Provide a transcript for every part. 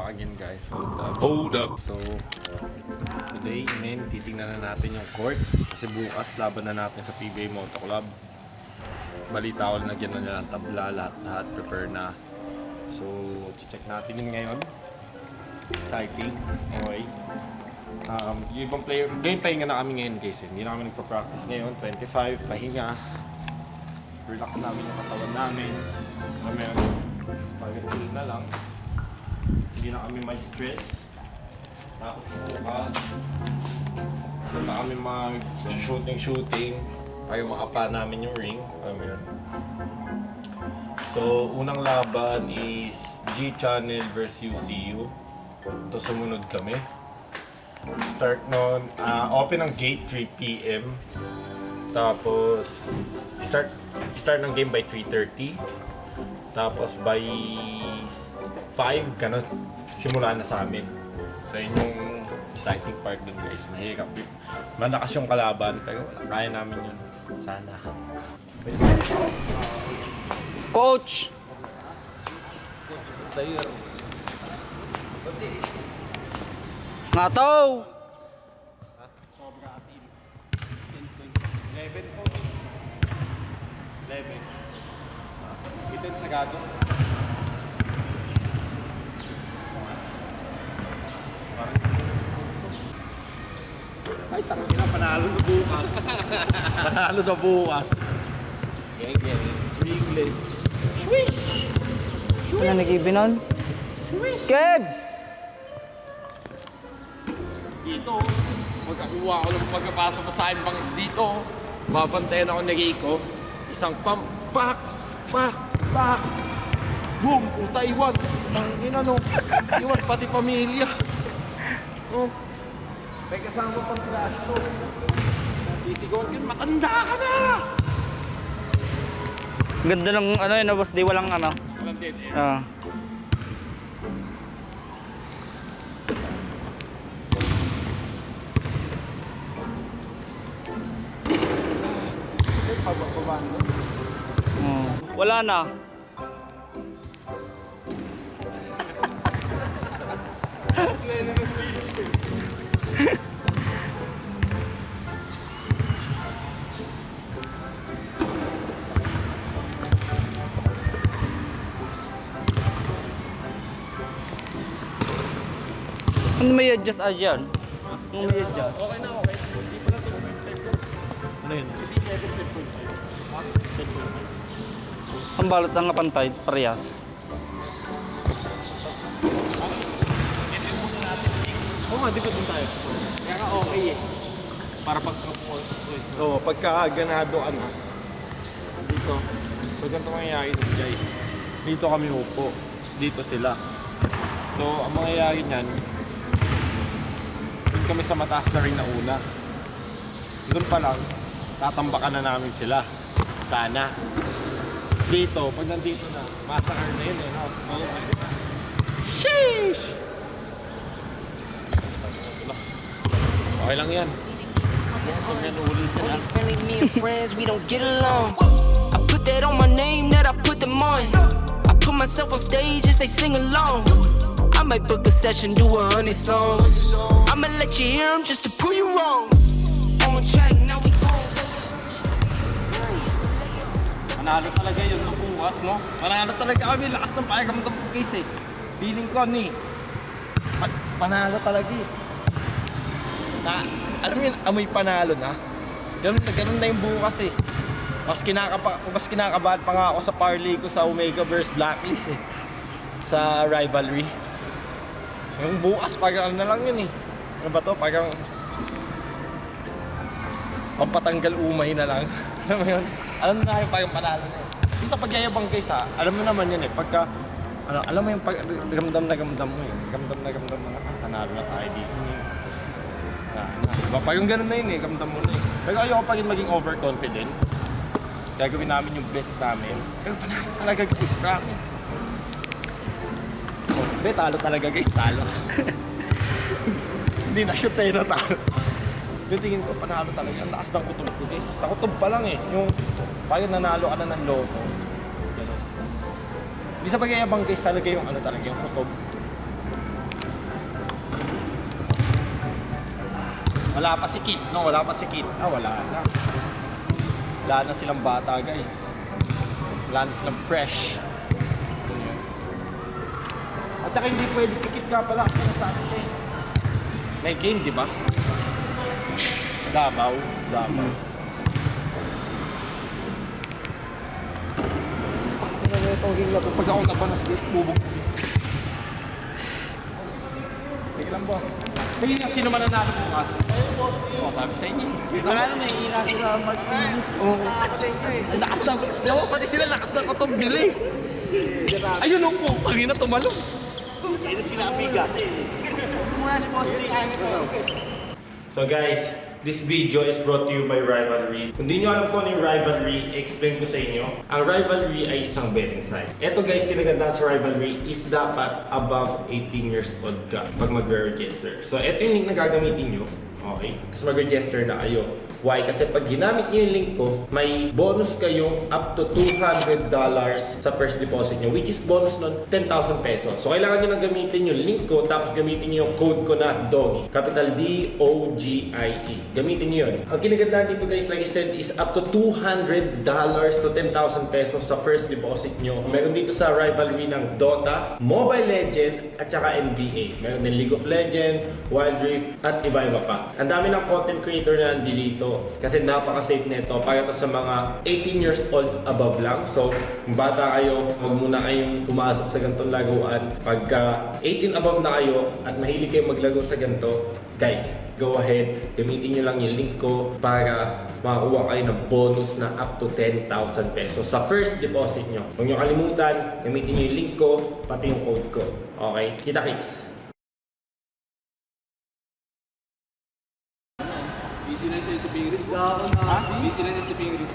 back again guys. Hold up. So, today, titingnan na natin yung court. Kasi bukas, laban na natin sa PBA Moto Club. Balita ko na nagyan na nila ang tabla, lahat prepare na. So, check natin yun ngayon. Exciting. Okay. Yung ibang player, game pahinga na kami ngayon guys. Hindi na kami nagpa-practice ngayon. 25, pahinga. Relax namin yung katawan namin. Ngayon, pag-chill na lang. Hindi na kami may stress. Tapos bukas, doon na kami mag-shooting para makapa namin yung ring. So, unang laban is G-Channel versus UCU. Ito sumunod kami. Start nun, open ang gate 3 PM. Tapos, start ng game by 3:30. Tapos by 5, ganun, simula na sa amin. So yun yung exciting part dun guys. Mahirap. Malakas yung kalaban, pero kaya namin yun. Sana. Coach! Player. Ngataw! Sobra asin. 11 coach. 11. Itin sagado. Ay, tangina, panalo na bukas. Panalo na bukas. Geng. English. Swish! Ano nag-ibinon? Swish! Kebs! Dito, magkakuha ko ng pagkapasok mo sa akin bangis dito. Babantayan ako ni Rico. Isang pump, pak! Boom! Taiwan! Ang inano, iwan pati pamilya. Oh. May kasama pang crash to. Isigawan ka, matanda ka na! Ganda ng ano yun, boss, di walang ano. Walang dead air. Pababaan mo. Wala na. Ano may adjust dyan? Ano may adjust? Okay na, okay. Hindi pa lang 2.5. Ano yun? Hindi level 10.5. Ang balot ang pantay, parehas. Oo nga, di ba dun tayo? Kaya nga okay eh. Para Oo, pagka ganado ka na. Dito. So ganito mangyayari dito guys. Dito kami upo. Tapos dito sila. So ang mangyayari niyan, doon kami sa mataas na ring na una. Doon pa lang, tatambakan na namin sila. Sana. Tapos dito, pag nandito na, massacre na yun eh. No? Sheesh! Okay lang yan. Only friendly, me and friends, we don't get along. I put that on my name, that I put them on. I put myself on stage and say sing along. I might book a session, do 100 songs. I'ma let you hear them just to prove you wrong. On track, now we home. Manalo talaga yun ng bukas, no? Manalo talaga kami, lakas ng pakiramdam ko guys eh. Feeling ko ni panalo talaga eh. Na, alam mo yun, amoy panalo na. Ganun na yung bukas eh. Mas kinakabahan pa nga ako sa parlay ko sa Omega vs Blacklist eh. Sa rivalry. Yung bukas, parang ano na lang yun eh. Ano ba to? Parang pampatanggal umay na lang. Alam mo yun? Alam mo na yung parang panalo na eh. Yung sa pagyayabang guys ha, alam mo naman yun eh. Pagka, alam mo yung gamdam na gamdam mo eh. Gamdam na panalo na tayo dito. Diba? Parang ganun na yun eh, gamdam mo na eh. Pero ayoko pa rin maging overconfident. Gagawin namin yung best namin. Pero panalo talaga guys, promise. Oh, talo talaga guys, talo. Hindi na shoot tayo na talo. Yung tingin ko, panalo talaga. Ang lakas ng kutob ko guys. Sa kutob pa lang eh, yung parang nanalo ka na ng loto. Ganun. Hindi sa pagkayabang guys, talaga yung ano talaga, yung kutob. Wala pa si Kit, no? Wala pa si Kit. Ah, wala na. Wala na silang bata, guys. Wala na silang fresh. At saka hindi pwede si Kit nga pala. Kasi nasabi siya eh. May game, di ba? Davao. Davao. Pag ako napanas dito, bubog. Sige lang ba? Kaya nga sino man ang natin bukas? Oh, sabi sa inyo. Wala na, may ina sila mag-inis. Ang lakas na. Diba, pati sila lakas na katong bili. Ayun ang po. Pangina tumalong. Ito pinabigat eh. Muna ni Boss D. So guys, this video is brought to you by Rivalry. Kung di nyo alam kung ano yung Rivalry, i-explain ko sa inyo. Ang Rivalry ay isang betting site. Ito guys, kinagandaan sa Rivalry is dapat above 18 years old ka pag mag-register. So ito yung link na gagamitin nyo. Okay? Kasi mag-register na kayo. Why? Kasi pag ginamit nyo yung link ko, may bonus kayong up to $200 sa first deposit nyo, which is bonus nun 10,000 pesos. So kailangan nyo na gamitin yung link ko, tapos gamitin nyo yung code ko na DOGIE. Capital D-O-G-I-E. Gamitin nyo yun. Ang kinagandaan dito guys, like I said, is up to $200 to 10,000 pesos sa first deposit nyo. Meron dito sa Rivalry ng Dota, Mobile Legend, at saka NBA. Meron din League of Legends, Wild Rift, at iba-iba pa. Ang dami ng content creator na nandito kasi napaka-safe nito para sa mga 18 years old above lang. So, kung bata kayo, huwag muna kayong pumasok sa ganitong laruan. Pagka 18 above na kayo at mahilig kayo maglaro sa ganito, guys, go ahead, gamitin nyo lang yung link ko para makakuha kayo ng bonus na up to 10,000 pesos sa first deposit nyo. Huwag nyo kalimutan, gamitin nyo yung link ko, pati yung code ko. Okay? Kita-kits! Busy na siya sa Pingris. Busy na siya sa Pingris.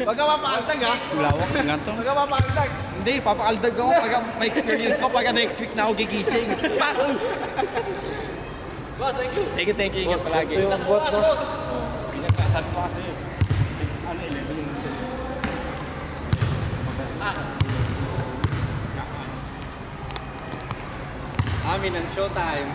Wag ka mapaaldag ha? Lawak ng ganito. Wag ka mapaaldag. Hindi, papaaldag ako pag may experience ko pag next week na ako gigising. Pakul! Boss, thank you. Thank you. Ingat palagi. Boss. Pinagkasan ko kasi. Ano, 11 yung Amin ang showtime.